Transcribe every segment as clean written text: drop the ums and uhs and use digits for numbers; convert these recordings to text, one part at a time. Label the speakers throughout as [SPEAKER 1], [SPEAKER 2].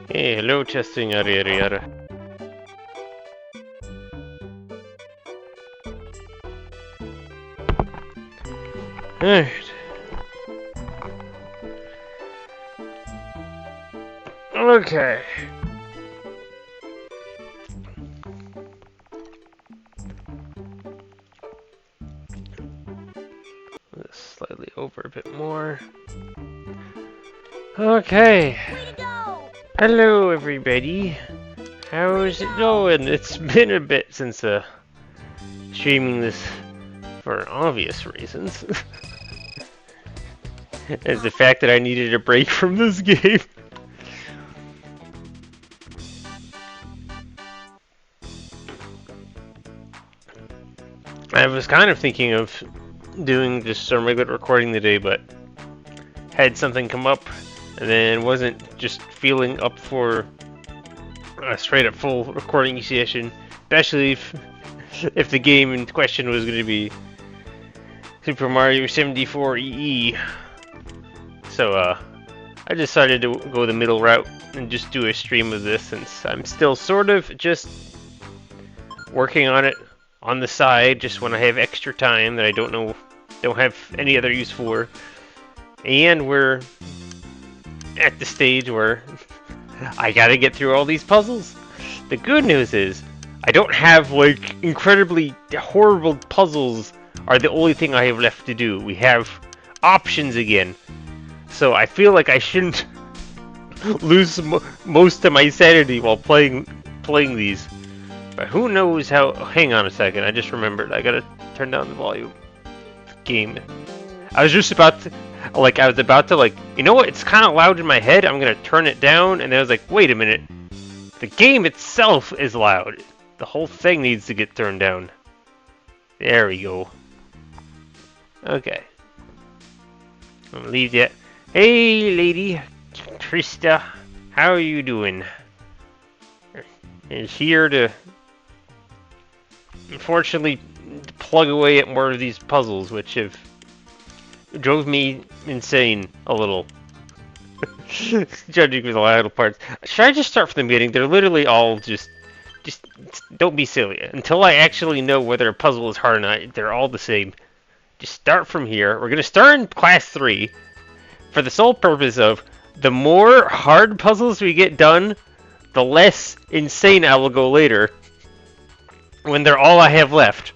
[SPEAKER 1] Hey, hello, testing, yada yada yada. Alright. Okay. Let's slightly over a bit more. Okay. Hello, everybody. How's it going? It's been a bit since streaming this for obvious reasons. As the fact that I needed a break from this game. I was kind of thinking of doing just some regular recording today, but had something come up and then wasn't just feeling up for a straight up full recording session, especially if the game in question was going to be Super Mario 74 EE. So I decided to go the middle route and just do a stream of this, since I'm still sort of just working on it on the side, just when I have extra time that I don't have any other use for. And we're at the stage where I gotta get through all these puzzles. The good news is I don't have like incredibly horrible puzzles are the only thing I have left to do. We have options again. So I feel like I shouldn't lose most of my sanity while playing these. But who knows how... Hang on a second, I just remembered. I gotta turn down the volume. Game. I was just about to... you know what? It's kind of loud in my head. I'm gonna turn it down. And then I was like, wait a minute. The game itself is loud. The whole thing needs to get turned down. There we go. Okay. I'm gonna leave that. Hey, lady. Trista. How are you doing? Is here to... unfortunately plug away at more of these puzzles, which have drove me insane a little. Judging for the latter parts. Should I just start from the beginning? They're literally all just don't be silly. Until I actually know whether a puzzle is hard or not, they're all the same. Just start from here. We're gonna start in class 3 for the sole purpose of the more hard puzzles we get done, the less insane I will go later. When they're all I have left.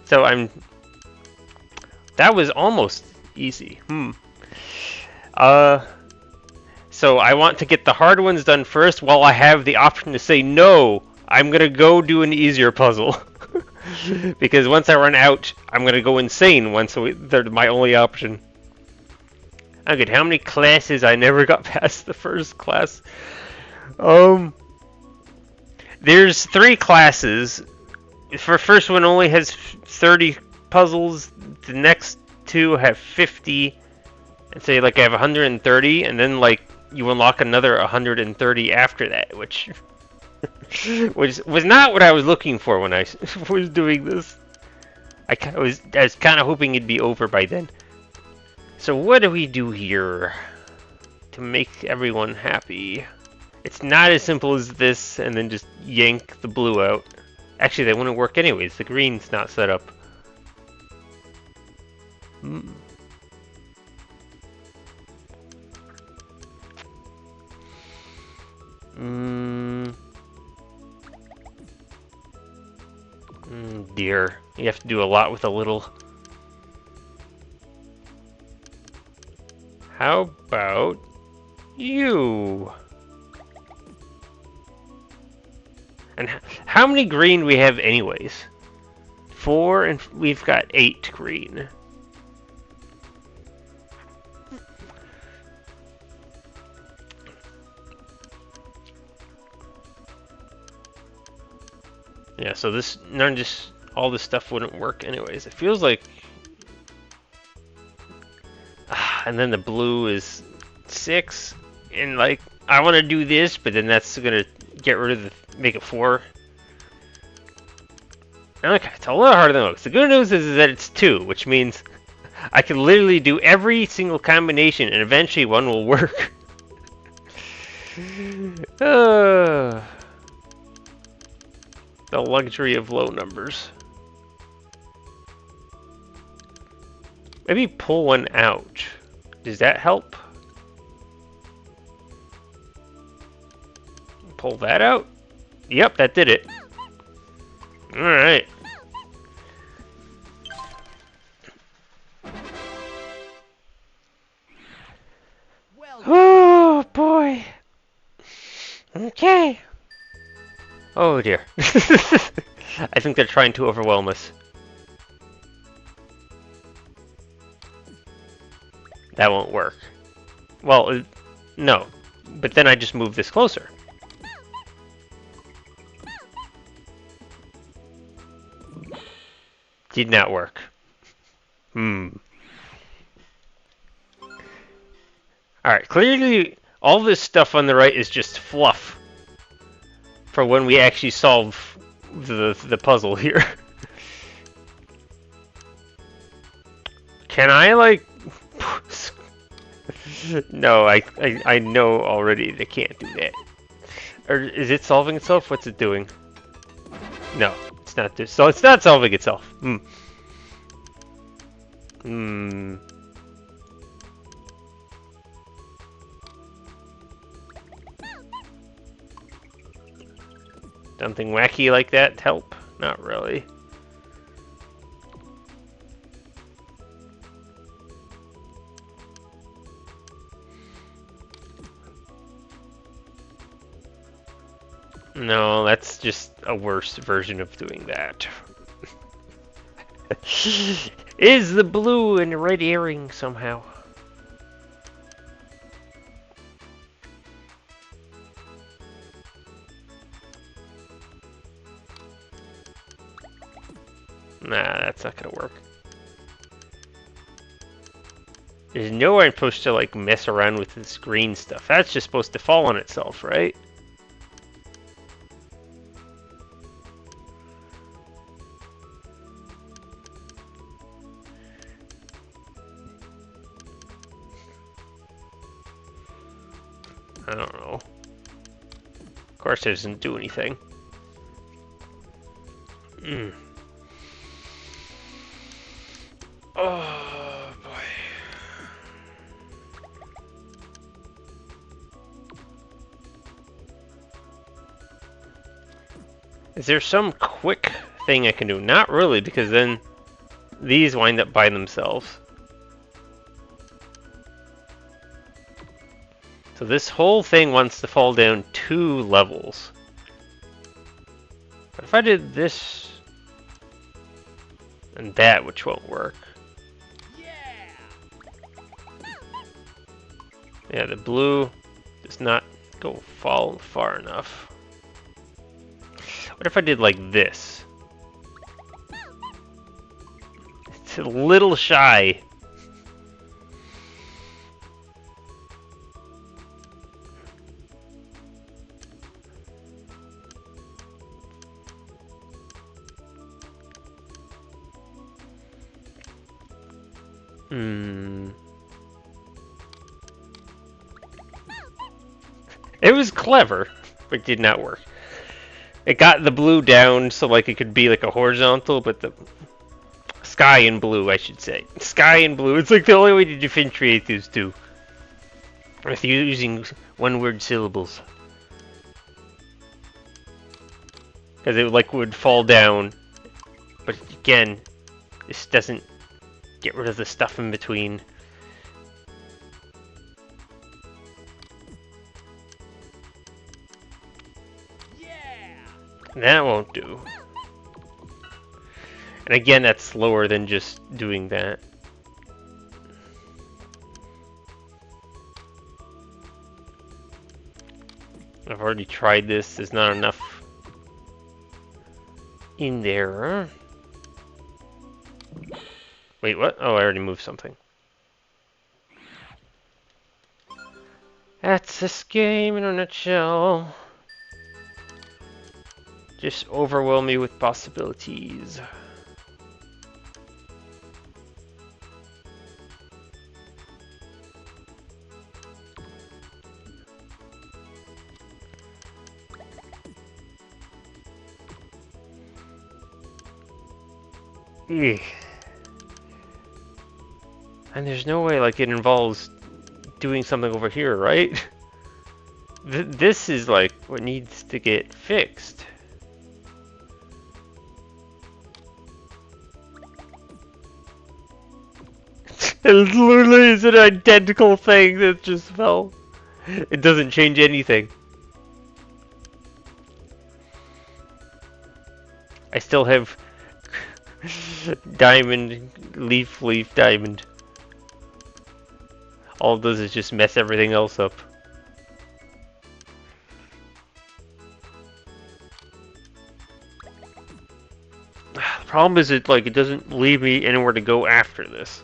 [SPEAKER 1] So that was almost easy. So I want to get the hard ones done first while I have the option to say no. I'm gonna go do an easier puzzle. Because once I run out, I'm gonna go insane they're my only option. Okay, how many classes? I never got past the first class. There's 3 classes. The first one only has 30 puzzles. The next 2 have 50. And say like I have 130, and then like you unlock another 130 after that, which was not what I was looking for when I was doing this. I was kind of hoping it'd be over by then. So what do we do here to make everyone happy? It's not as simple as this, and then just yank the blue out. Actually, that wouldn't work anyways. The green's not set up. Dear. You have to do a lot with a little. How about you? And how many green do we have anyways? 4, and we've got 8 green. Yeah, so all this stuff wouldn't work anyways. It feels like... and then the blue is 6, and like, I want to do this, but then that's gonna get rid of make it 4. Okay, it's a little harder than it looks. The good news is that it's 2, which means I can literally do every single combination, and eventually one will work. The luxury of low numbers. Maybe pull one out. Does that help? Pull that out? Yep, that did it. Alright. Oh boy. Okay. Oh dear. I think they're trying to overwhelm us. That won't work. Well, no. But then I just move this closer. Did not work. Alright, clearly all this stuff on the right is just fluff for when we actually solve the puzzle here. Can I, like... No, I know already they can't do that. Or is it solving itself? What's it doing? No, it's not this. So it's not solving itself. Something wacky like that help? Not really. No, that's just a worse version of doing that. Is the blue and the red earring somehow? Nah, that's not gonna work. There's nowhere I'm supposed to like mess around with this green stuff. That's just supposed to fall on itself, right? I don't know. Of course it doesn't do anything. Oh boy. Is there some quick thing I can do? Not really, because then these wind up by themselves. So this whole thing wants to fall down 2 levels. But if I did this and that, which won't work. Yeah, the blue does not go fall far enough. What if I did like this? It's a little shy. It was clever, but did not work. It got the blue down so like it could be like a horizontal, but the sky and blue, I should say. Sky and blue. It's like the only way to differentiate these two. With using one-word syllables. Because it like would fall down. But again, this doesn't get rid of the stuff in between. That won't do. And again, that's slower than just doing that. I've already tried this. There's not enough in there. Wait, what? Oh, I already moved something. That's this game in a nutshell. Just overwhelm me with possibilities. Eek. And there's no way like it involves doing something over here, right? This is like what needs to get fixed. It literally is an identical thing that just fell. It doesn't change anything. I still have diamond, leaf, diamond. All it does is just mess everything else up. The problem is it doesn't leave me anywhere to go after this.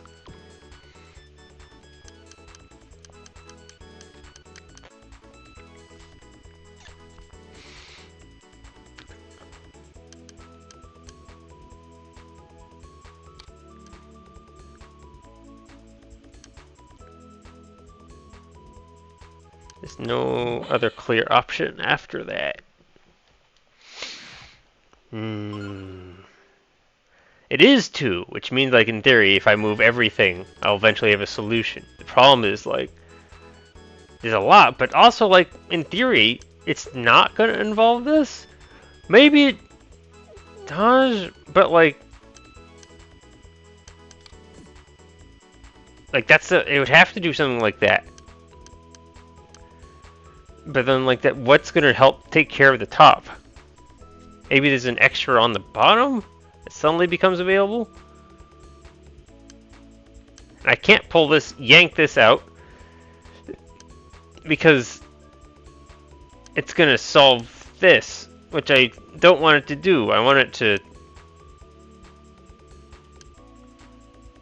[SPEAKER 1] There's no other clear option after that. It is 2, which means like in theory, if I move everything, I'll eventually have a solution. The problem is like there's a lot, but also like in theory, it's not gonna involve this. Maybe it does, but like that's it would have to do something like that. But then like that, what's gonna help take care of the top? Maybe there's an extra on the bottom that suddenly becomes available. And I can't pull this, yank this out, because it's gonna solve this, which I don't want it to do. I want it to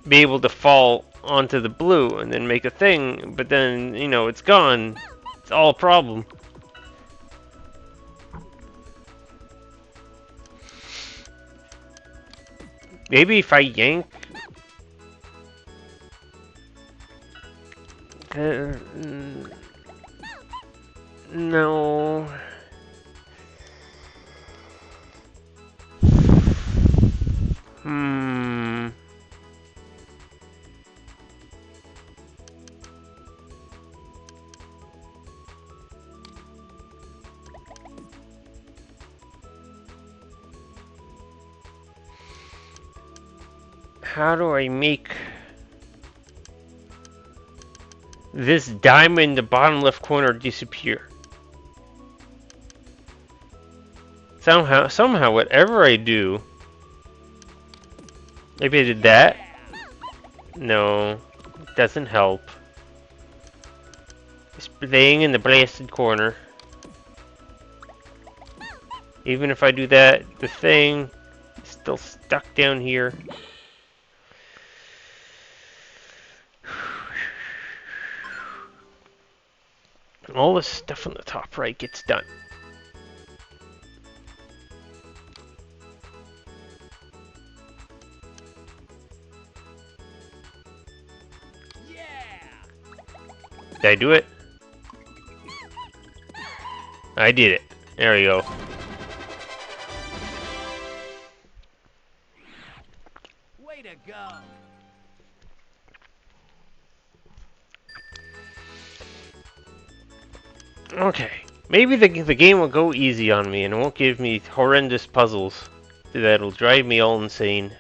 [SPEAKER 1] be able to fall onto the blue and then make a thing, but then, you know, it's gone. It's all a problem. Maybe if I yank no. How do I make this diamond in the bottom left corner disappear? Somehow, whatever I do, maybe I did that. No, it doesn't help. It's laying in the blasted corner. Even if I do that, the thing is still stuck down here. All this stuff on the top right gets done. Did I do it? I did it. There we go.
[SPEAKER 2] Way to go.
[SPEAKER 1] Okay. Maybe the game will go easy on me and won't give me horrendous puzzles that'll drive me all insane.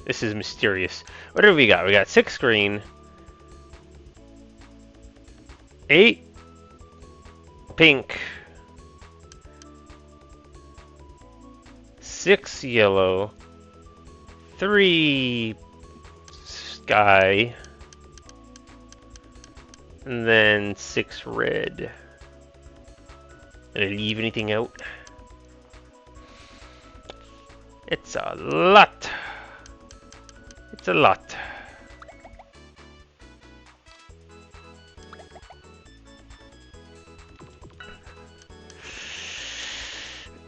[SPEAKER 1] This is mysterious. What do we got? We got 6 green, 8 pink, 6 yellow, 3 sky, and then 6 red. Did I leave anything out? It's a lot. It's a lot.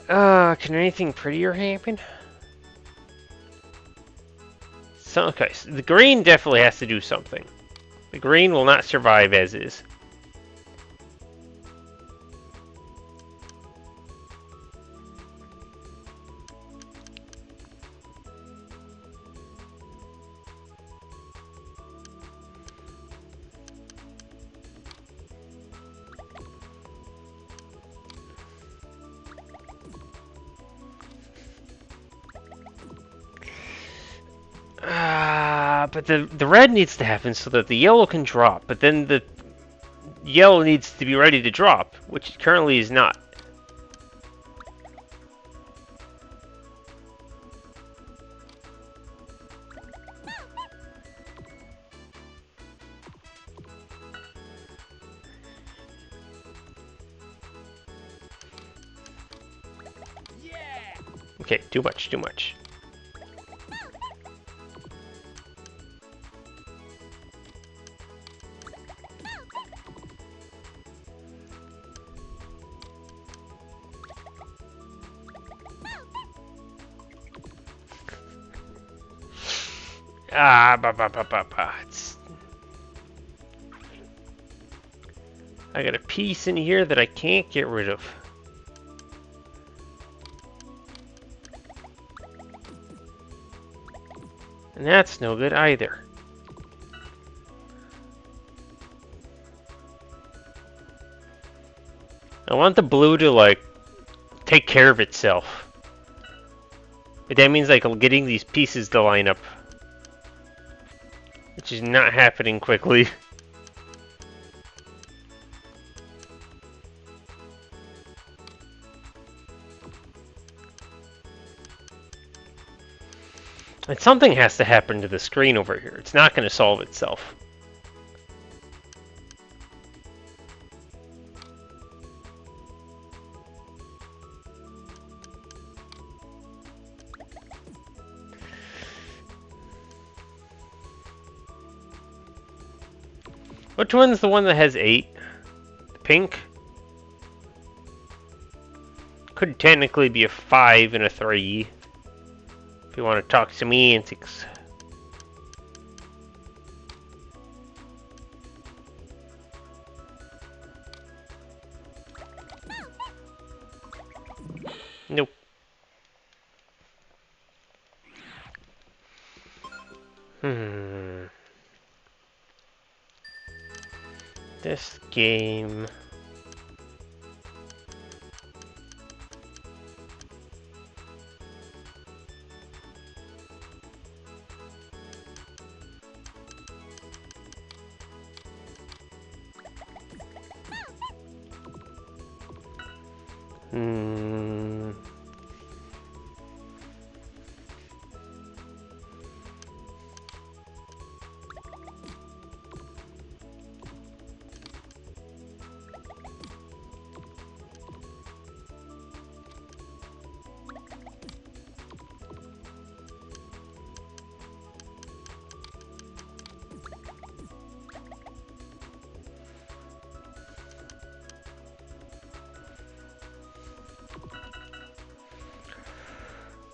[SPEAKER 1] Can anything prettier happen? So, okay, so the green definitely has to do something. The green will not survive as is. But the red needs to happen so that the yellow can drop. But then the yellow needs to be ready to drop, which currently is not.
[SPEAKER 2] Yeah.
[SPEAKER 1] Okay, too much, too much. I got a piece in here that I can't get rid of. And that's no good either. I want the blue to, like, take care of itself. But that means, like, getting these pieces to line up. Which is not happening quickly. And something has to happen to the screen over here. It's not going to solve itself. Which one's the one that has 8? The pink? Could technically be a 5 and a 3. If you want to talk semantics. Nope. This game.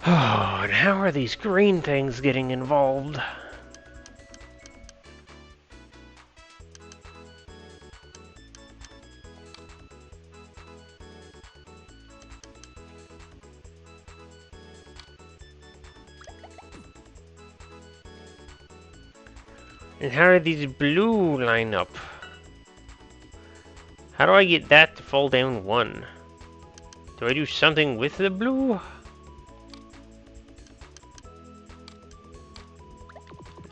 [SPEAKER 1] Oh, and how are these green things getting involved? And how are these blue line up? How do I get that to fall down 1? Do I do something with the blue?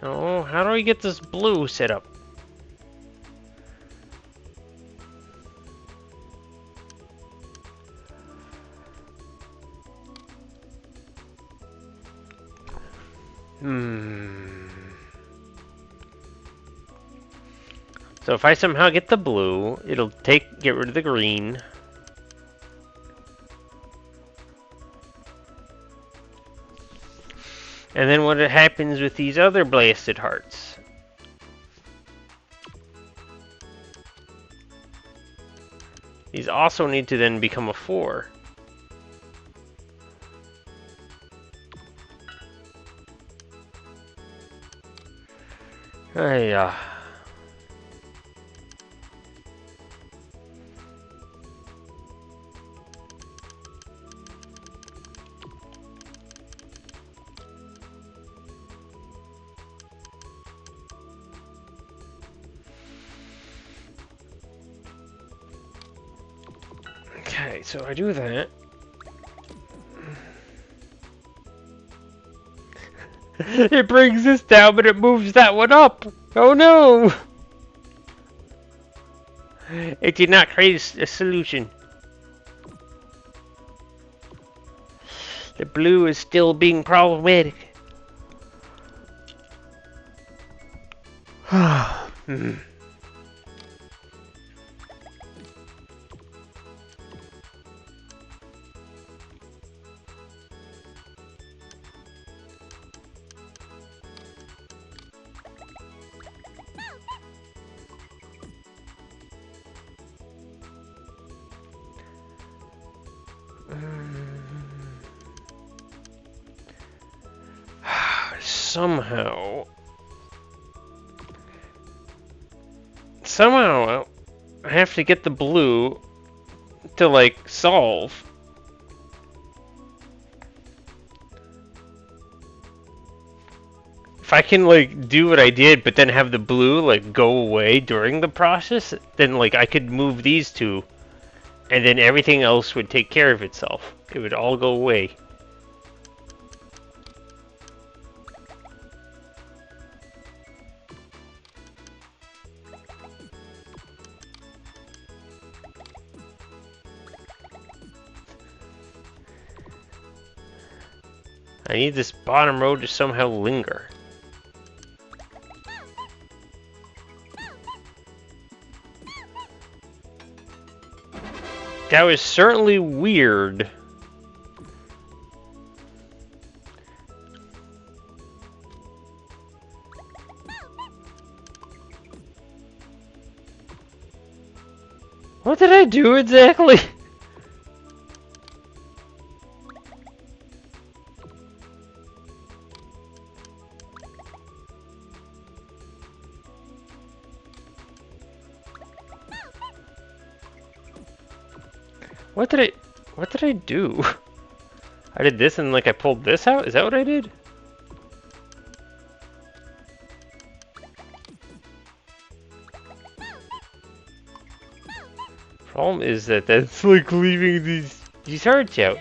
[SPEAKER 1] Oh, how do I get this blue set up? So if I somehow get the blue, it'll get rid of the green. And then what happens with these other blasted hearts? These also need to then become a 4. Yeah. Okay, so I do that. It brings this down, but it moves that one up. Oh no! It did not create a solution. The blue is still being problematic. Hmm. Somehow, I have to get the blue to like solve. If I can like do what I did, but then have the blue like go away during the process, then like I could move these two, and then everything else would take care of itself. It would all go away. I need this bottom row to somehow linger. That was certainly weird. What did I do exactly? What did I do? I did this and like I pulled this out? Is that what I did? Problem is that that's like leaving these hearts out.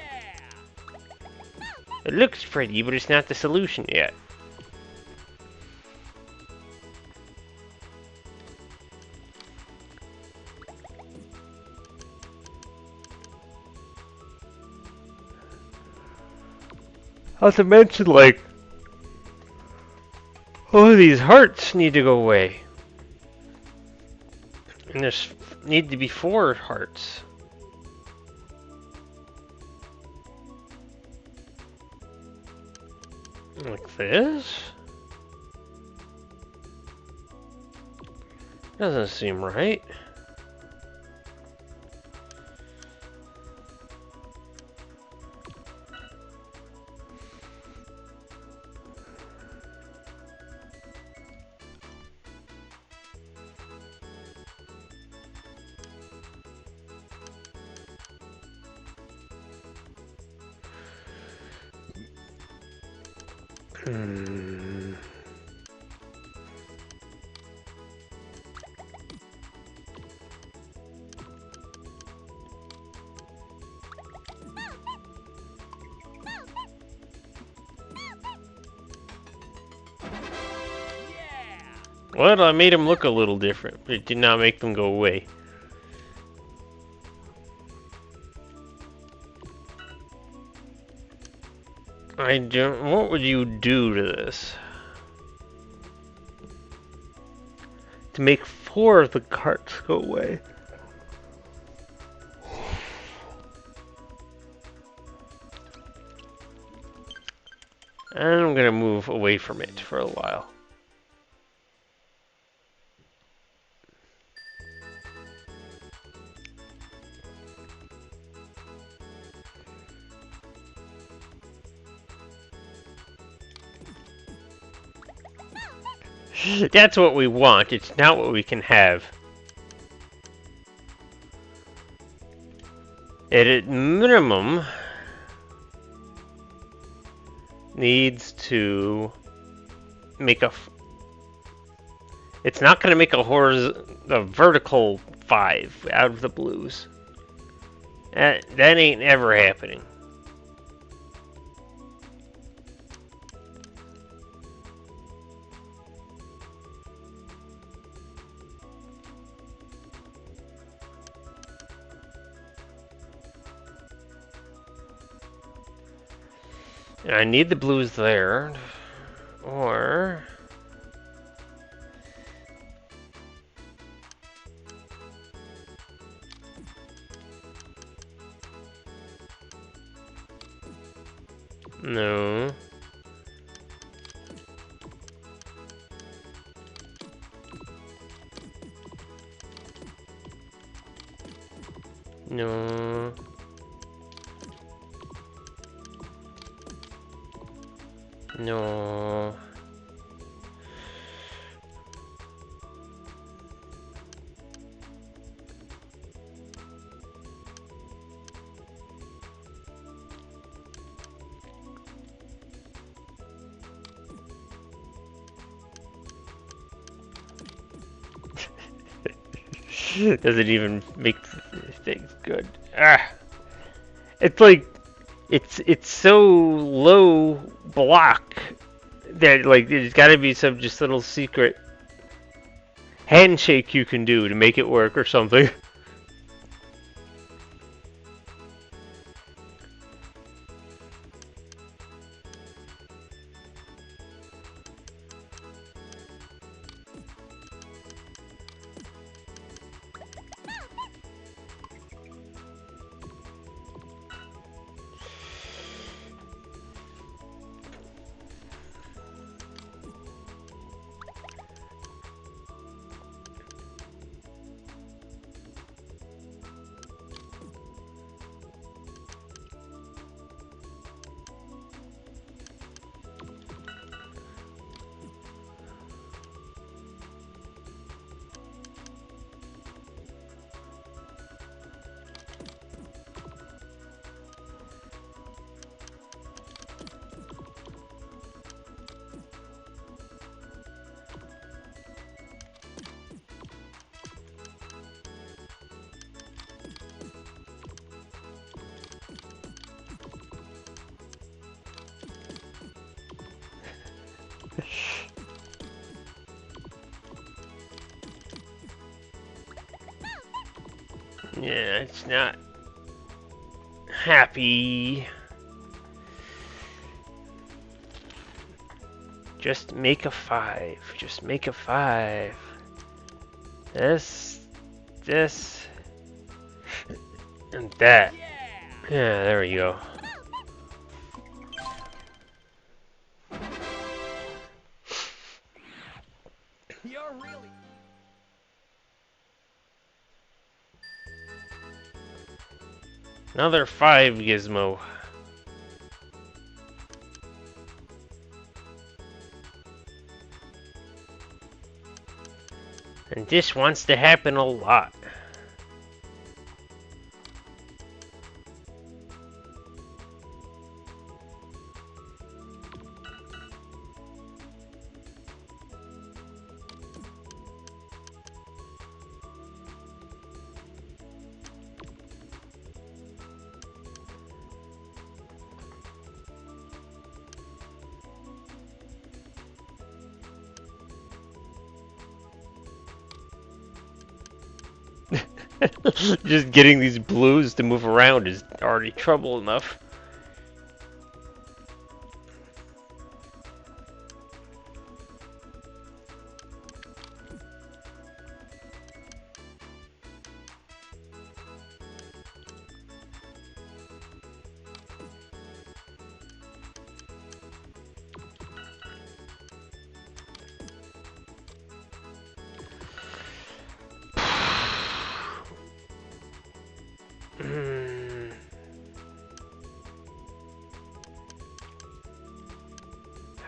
[SPEAKER 1] It looks pretty, but it's not the solution yet. Not to mention, like, all of these hearts need to go away. And there's need to be 4 hearts. Like this? Doesn't seem right. Well, I made them look a little different, but it did not make them go away. I don't. What would you do to this? To make 4 of the carts go away. And I'm gonna move away from it for a while. That's what we want. It's not what we can have. It at minimum needs to make a. It's not going to make a vertical 5 out of the blues. That ain't ever happening. I need the blues there, or no. No. No. Doesn't even make things good. Ah, it's like it's so low block that like there's got to be some just little secret handshake you can do to make it work or something. Yeah, it's not happy. Just make a 5. Just make a 5. This, and that. Yeah, there we go.
[SPEAKER 2] You're really.
[SPEAKER 1] Another 5 gizmo. And this wants to happen a lot. Just getting these blues to move around is already trouble enough.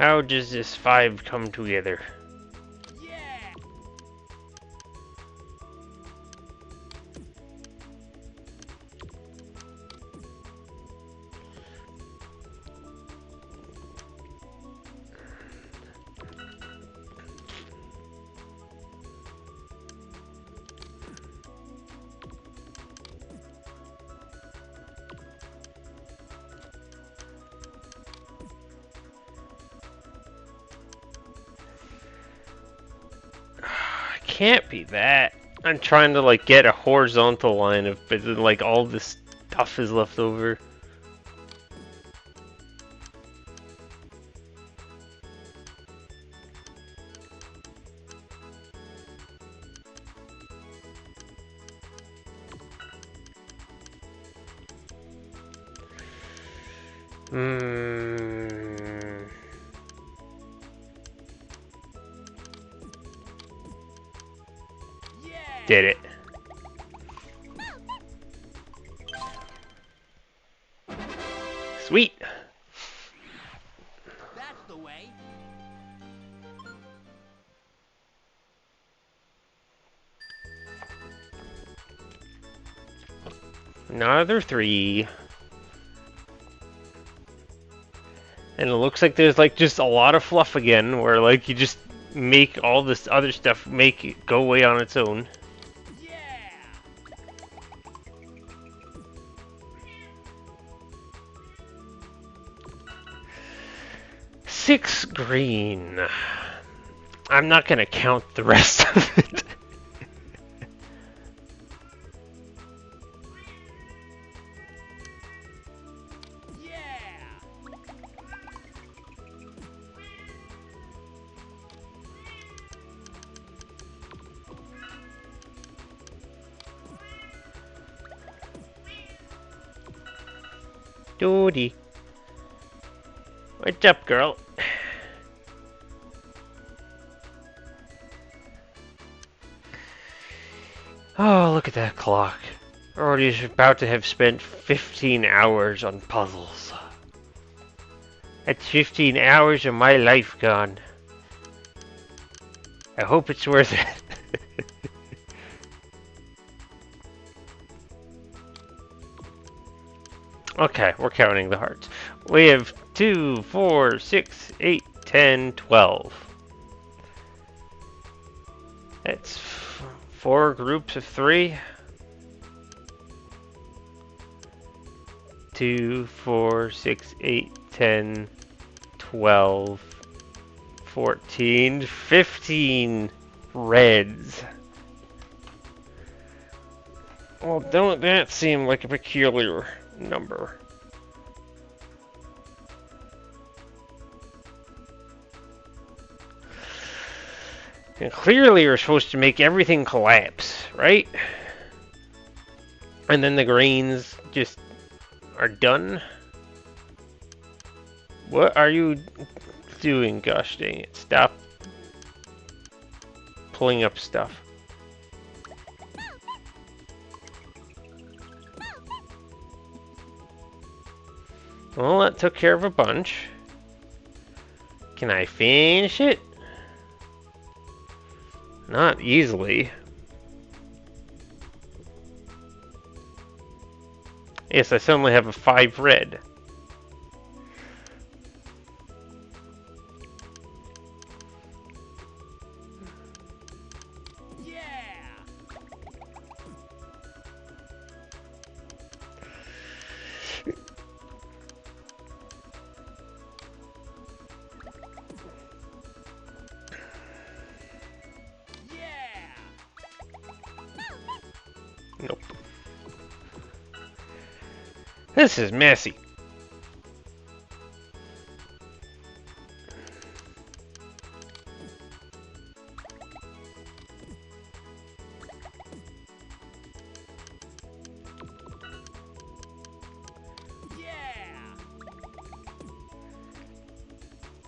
[SPEAKER 1] How does this 5 come together?
[SPEAKER 2] Yeah.
[SPEAKER 1] Can't be that. I'm trying to like get a horizontal line of, but then like all this stuff is left over. Did it. Sweet.
[SPEAKER 2] That's the way.
[SPEAKER 1] Another 3. And it looks like there's like just a lot of fluff again, where like you just make all this other stuff make it go away on its own.
[SPEAKER 2] Yeah.
[SPEAKER 1] 6 green. I'm not gonna count the rest of it.
[SPEAKER 2] Yeah.
[SPEAKER 1] Doody. What's up, girl? Oh, look at that clock. Already about to have spent 15 hours on puzzles. That's 15 hours of my life gone. I hope it's worth it. Okay, we're counting the hearts. We have 2, 4, 6, 8, 10, 12. That's 4 groups of 3. 2, 4, 6, 8, 10, 12, 14, 15 reds. Well, don't that seem like a peculiar number? And clearly you're supposed to make everything collapse, right? And then the greens just are done. What are you doing? Gosh dang it. Stop pulling up stuff. Well, that took care of a bunch. Can I finish it? Not easily. Yes, I suddenly have a 5 red. Nope. This is messy.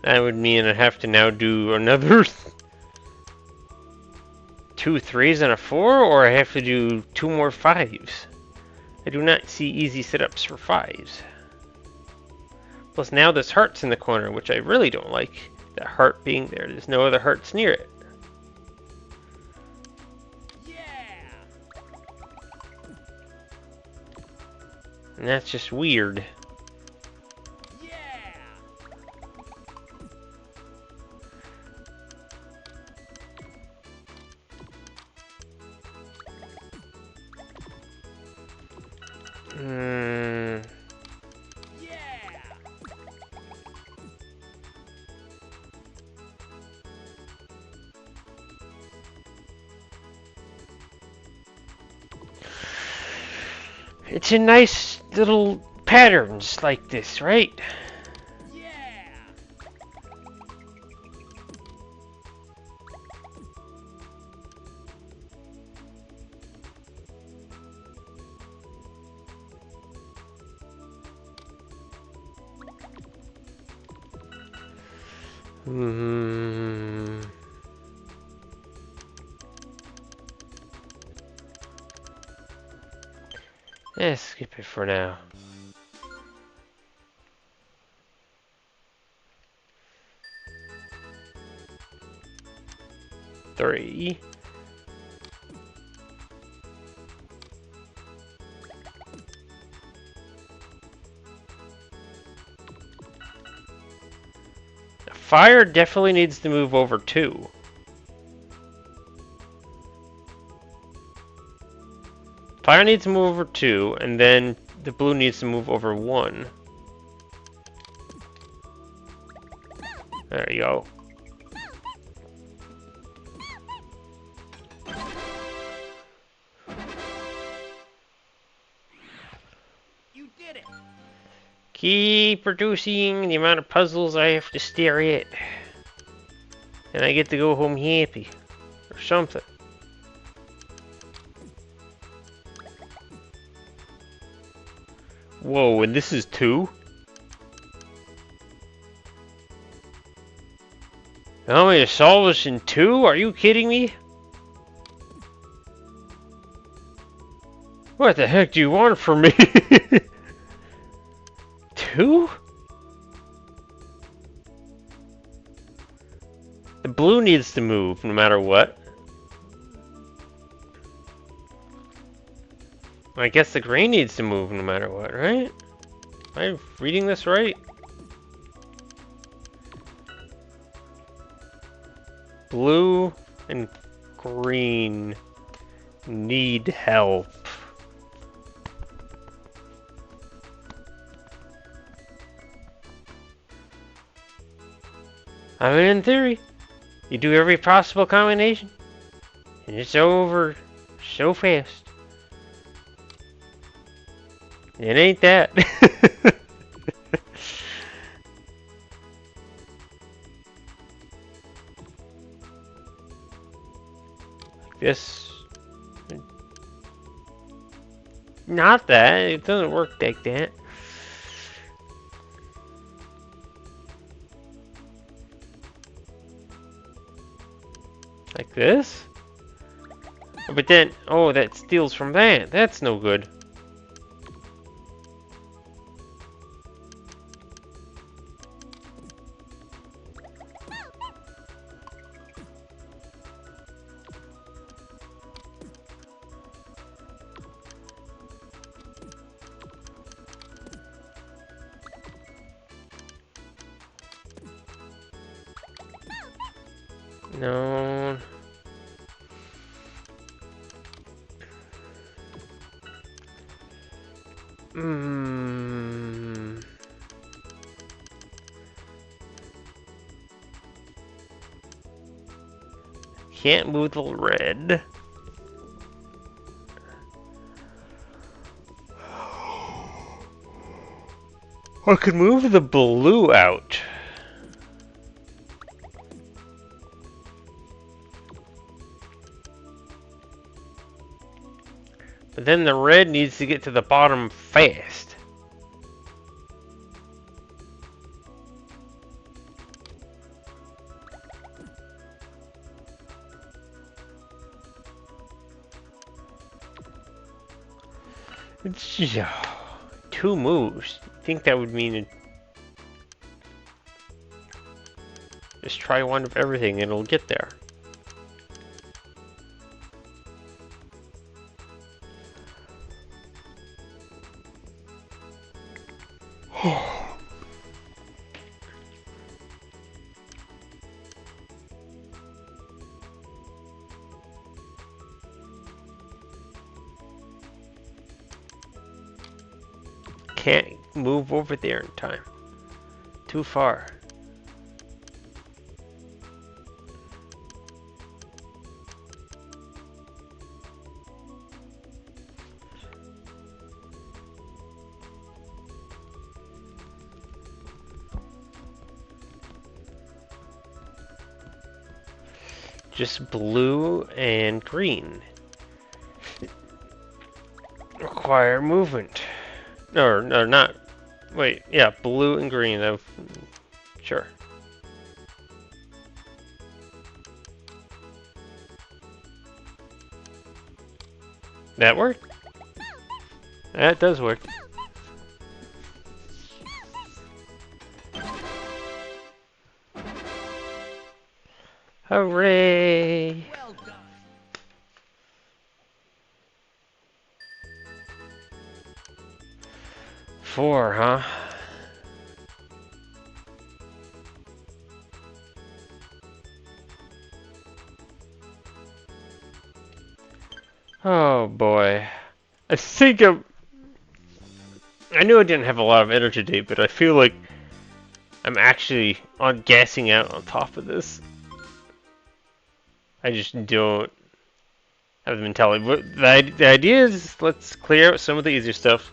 [SPEAKER 1] That would mean I'd have to now do another 2 3s and a 4, or I have to do 2 more 5s. I do not see easy setups for 5s. Plus now this heart's in the corner, which I really don't like. That heart being there. There's no other hearts near it.
[SPEAKER 2] Yeah.
[SPEAKER 1] And that's just weird.
[SPEAKER 2] Yeah.
[SPEAKER 1] Hmm.
[SPEAKER 2] Yeah.
[SPEAKER 1] It's a nice little patterns like this, right?
[SPEAKER 2] Yeah.
[SPEAKER 1] Hmm. Skip it for now. Three. Fire definitely needs to move over 2. Fire needs to move over 2, and then the blue needs to move over 1. There you go.
[SPEAKER 2] You did it.
[SPEAKER 1] Keep reducing the amount of puzzles I have to stare at. And I get to go home happy. Or something. Whoa, and this is 2? How many to solve this in 2? Are you kidding me? What the heck do you want from me? 2? The blue needs to move no matter what. I guess the green needs to move no matter what, right? Am I reading this right? Blue and green need help. I mean, in theory, you do every possible combination, and it's over so fast. It ain't that. Like this. Not that. It doesn't work like that. Like this? But then, oh, that steals from that. That's no good. No. Can't move the red. I could move the blue out. But then the red needs to get to the bottom fast. It's just, 2 moves. I think that would mean try one of everything and it'll get there. Can't move over there in time. Too far. Just blue and green. Require movement. No, not. Wait, yeah, blue and green. Sure. That work? That does work. Hooray!
[SPEAKER 2] Well done.
[SPEAKER 1] Four, huh? Oh boy. I think I knew I didn't have a lot of energy today, but I feel like I'm actually gassing out on top of this. I just don't have the mentality. But the idea is, let's clear out some of the easier stuff.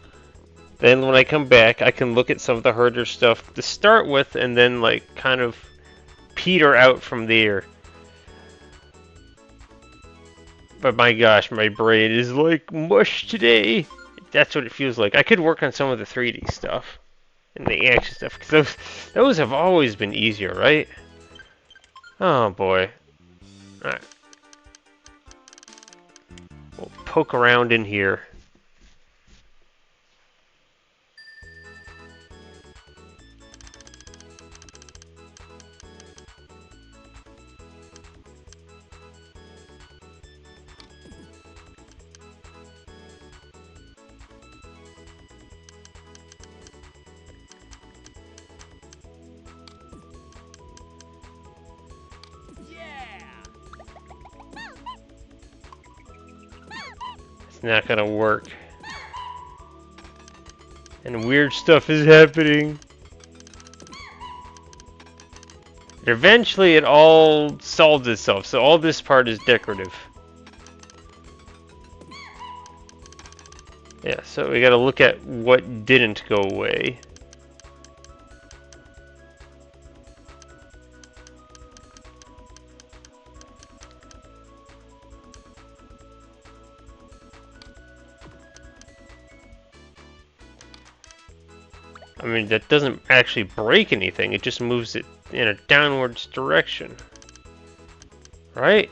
[SPEAKER 1] Then when I come back, I can look at some of the harder stuff to start with, and then like kind of peter out from there. But my gosh, my brain is like mush today. That's what it feels like. I could work on some of the 3D stuff and the action stuff, because those have always been easier, right? Oh boy. Alright. We'll poke around in here. It's not gonna work. And weird stuff is happening. Eventually it all solves itself, so all this part is decorative. Yeah, so we gotta look at what didn't go away. I mean, that doesn't actually break anything, it just moves it in a downwards direction. Right?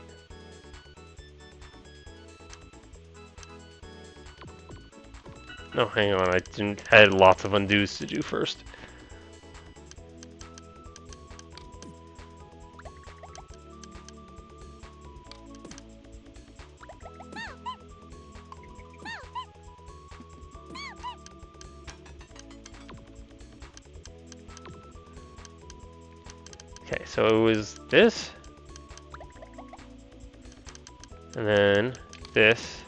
[SPEAKER 1] No, hang on, I had lots of undos to do first. Okay, so it was this, and then this.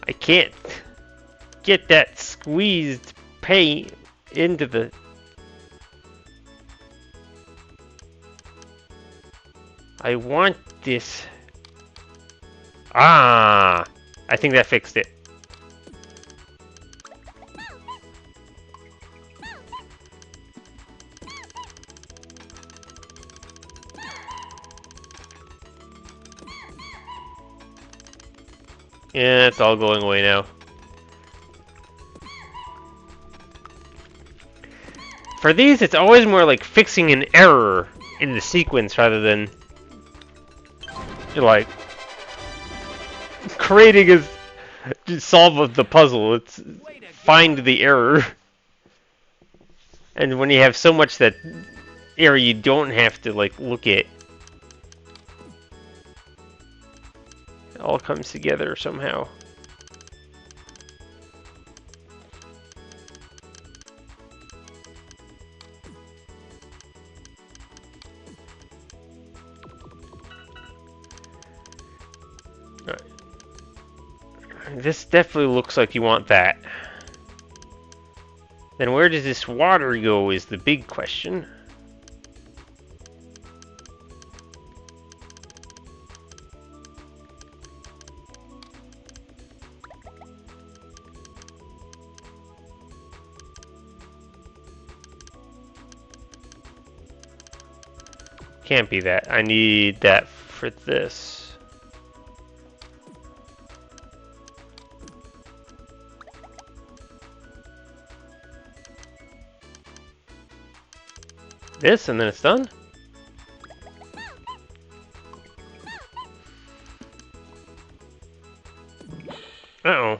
[SPEAKER 1] I can't get that squeezed paint into the... I want this. Ah! I think that fixed it. Yeah, it's all going away now. For these, it's always more like fixing an error in the sequence rather than like creating is to solve the puzzle. It's find the error. And when you have so much that error, you don't have to like look at. It all comes together somehow. This definitely looks like you want that. Then where does this water go is the big question. Can't be that. I need that for this. This, and then it's done? Uh-oh.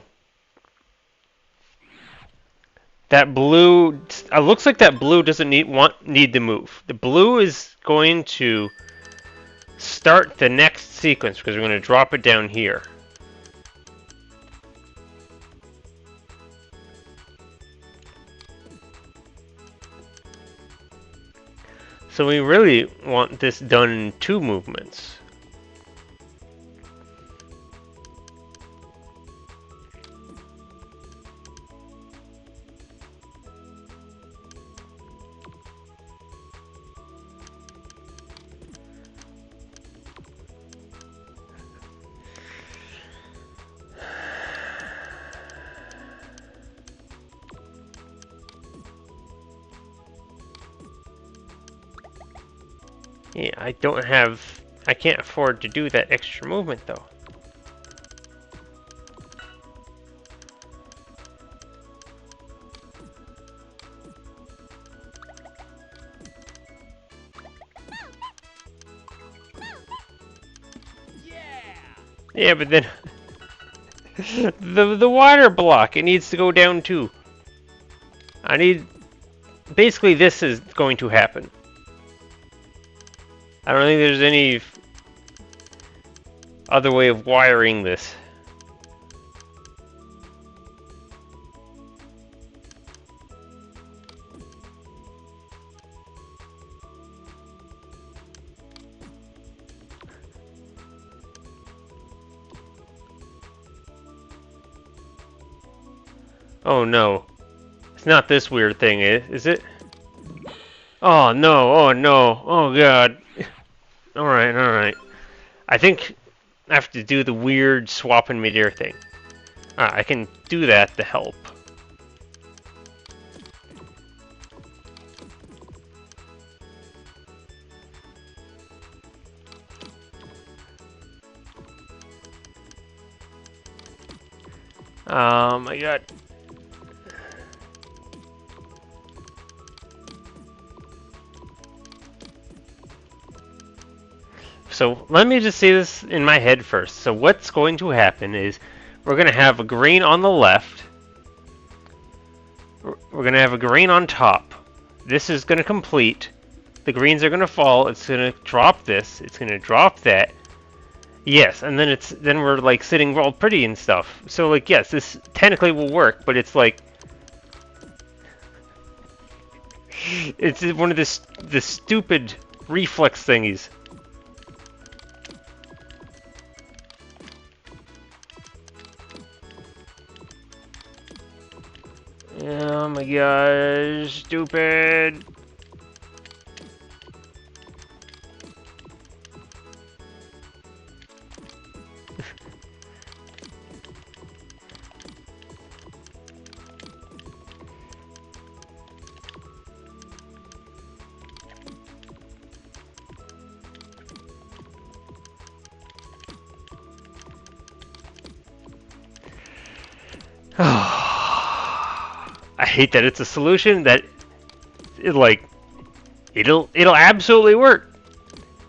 [SPEAKER 1] That blue... It looks like that blue doesn't need to move. The blue is going to start the next sequence, because we're going to drop it down here. So we really want this done in 2 movements. Yeah, I can't afford to do that extra movement though. Yeah, but then the water block, it needs to go down too. Basically this is going to happen. I don't think there's any other way of wiring this. Oh no. It's not this weird thing, is it? Oh no, oh no, oh god. Alright, alright. I think I have to do the weird swap in midair thing. I can do that to help. Oh my god. So let me just say this in my head first. So what's going to happen is we're going to have a green on the left. We're going to have a green on top. This is going to complete. The greens are going to fall. It's going to drop this. It's going to drop that. Yes, and then we're like sitting all pretty and stuff. So like yes, this technically will work, but it's like it's one of the stupid reflex thingies. Oh my gosh, stupid. I hate that it's a solution that it'll absolutely work,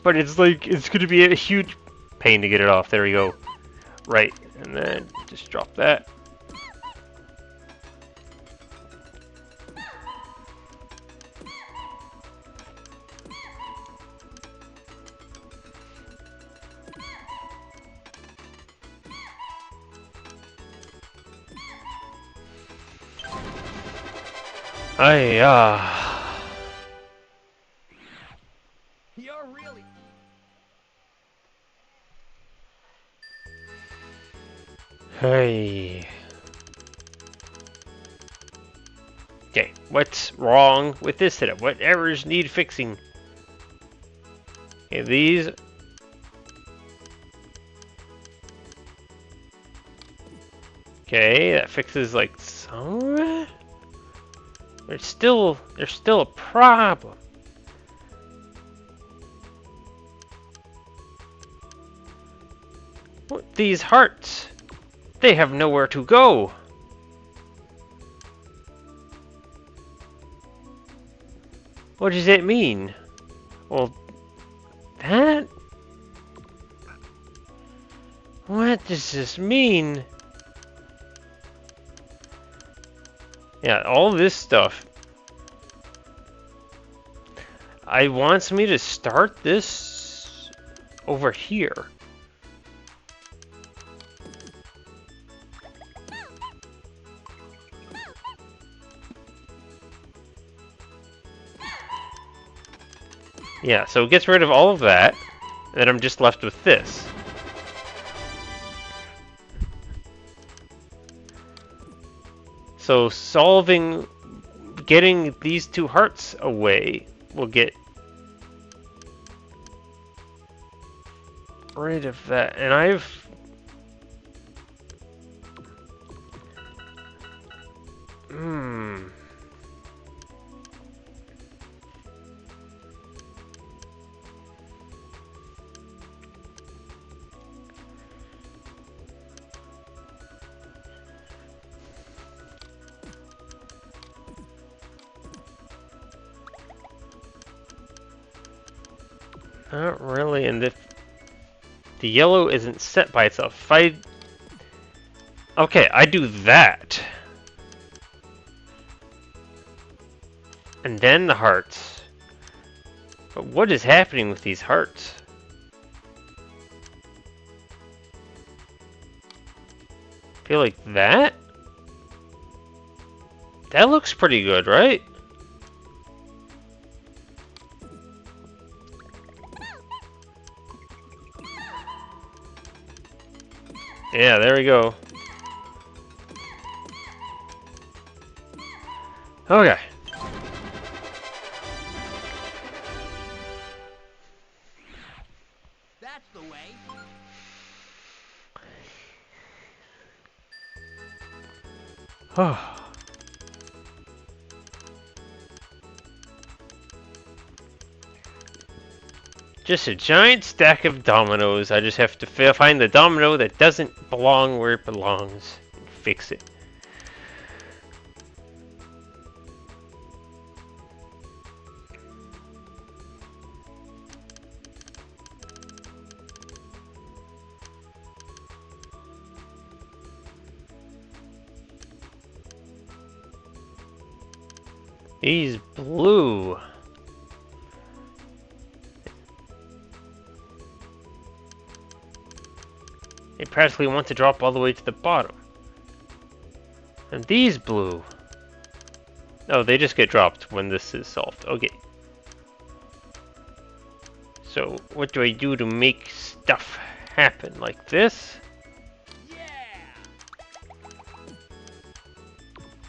[SPEAKER 1] but it's like it's going to be a huge pain to get it off. There we go. Right, and then just drop that.
[SPEAKER 2] You're really...
[SPEAKER 1] Hey. Okay, what's wrong with this setup? What errors need fixing? Okay, these. Okay, that fixes like some of it. There's still a problem. What, these hearts, they have nowhere to go. What does it mean? Well, that? What does this mean? Yeah, all this stuff. It wants me to start this over here. Yeah, so it gets rid of all of that, and then I'm just left with this. So getting these two hearts away will get rid of that. And not really, and the yellow isn't set by itself. Okay, I do that. And then the hearts. But what is happening with these hearts? I feel like that? That looks pretty good, right? Yeah, there we go. Okay.
[SPEAKER 2] That's the way.
[SPEAKER 1] Oh. Just a giant stack of dominoes. I just have to find the domino that doesn't belong where it belongs and fix it. He's blue. They practically want to drop all the way to the bottom. And these blue. Oh, they just get dropped when this is solved. Okay. So, what do I do to make stuff happen like this?
[SPEAKER 2] Yeah.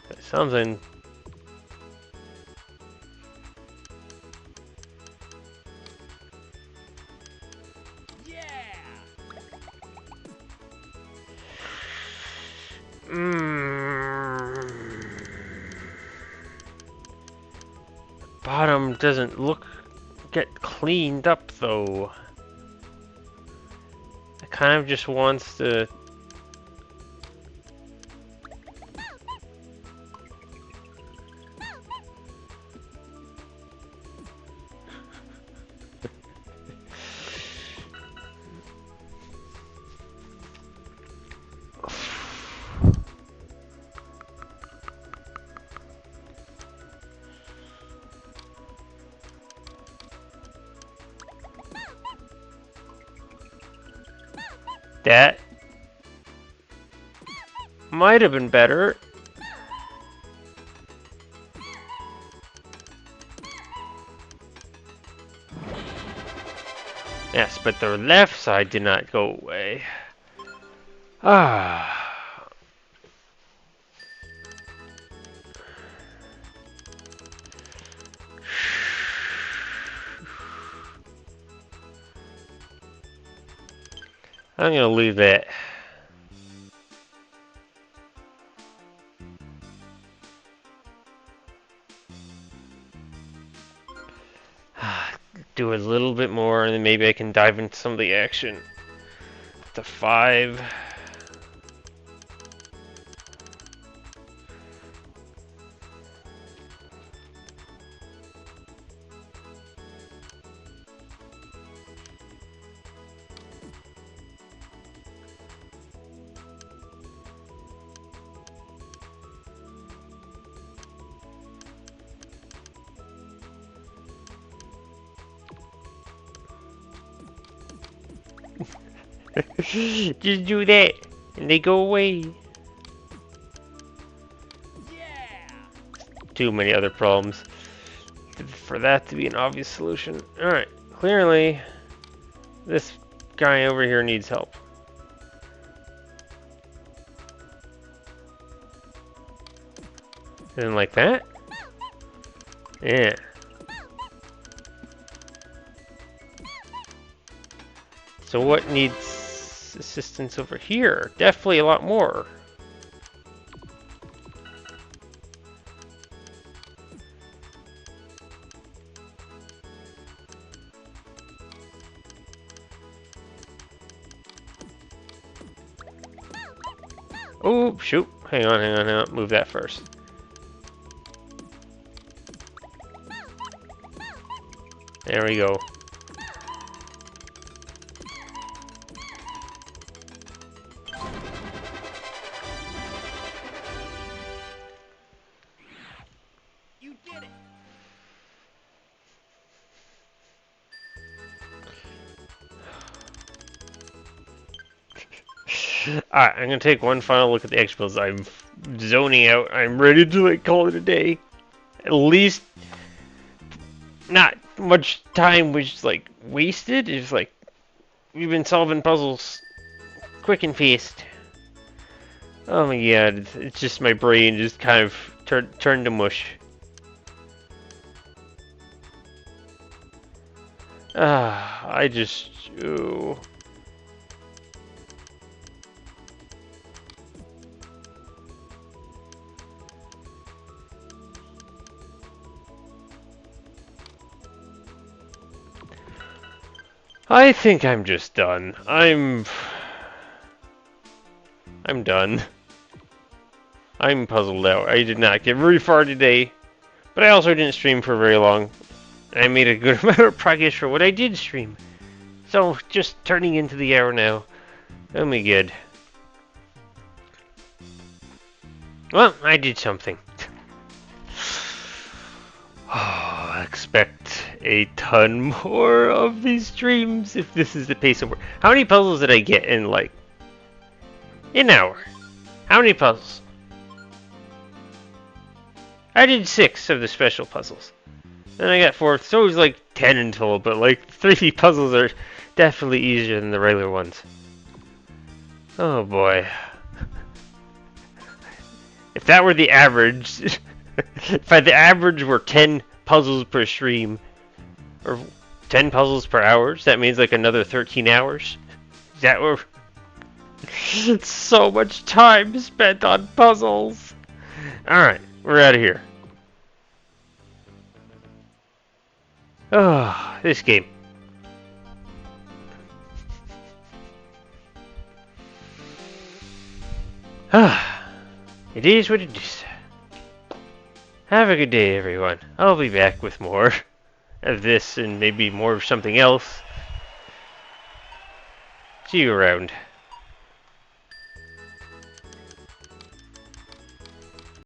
[SPEAKER 1] That sounds in. Bottom doesn't get cleaned up though. It kind of just wants to. That might have been better. Yes, but the left side did not go away. Ah. I'm gonna leave that. Do a little bit more, and then maybe I can dive into some of the action. The 5. Just do that, and they go away.
[SPEAKER 2] Yeah.
[SPEAKER 1] Too many other problems for that to be an obvious solution. Alright, clearly this guy over here needs help. And like that? Yeah. So what needs assistance over here? Definitely a lot more. Oh, shoot. Hang on. Move that first. There we go.
[SPEAKER 2] You did it.
[SPEAKER 1] Alright, I'm gonna take one final look at the X-Bills. I'm zoning out. I'm ready to like call it a day. At least not much time was like wasted. It's like we've been solving puzzles quick and fast. Oh my god, it's just my brain just kind of turned to mush. I just... Ooh. I think I'm just done. I'm done. I'm puzzled out. I did not get very far today, but I also didn't stream for very long. I made a good amount of progress for what I did stream. So, just turning into the hour now. Oh my god. Well, I did something. Oh, expect a ton more of these streams if this is the pace of work. How many puzzles did I get in, like, an hour? How many puzzles? I did 6 of the special puzzles. Then I got 4, so it was like 10 in total, but like 3 puzzles are definitely easier than the regular ones. Oh boy. If that were the average, if the average were 10 puzzles per stream, or 10 puzzles per hour, that means like another 13 hours. That were so much time spent on puzzles. Alright, we're out of here. Oh, this game. It is what it is. Have a good day, everyone. I'll be back with more of this and maybe more of something else. See you around.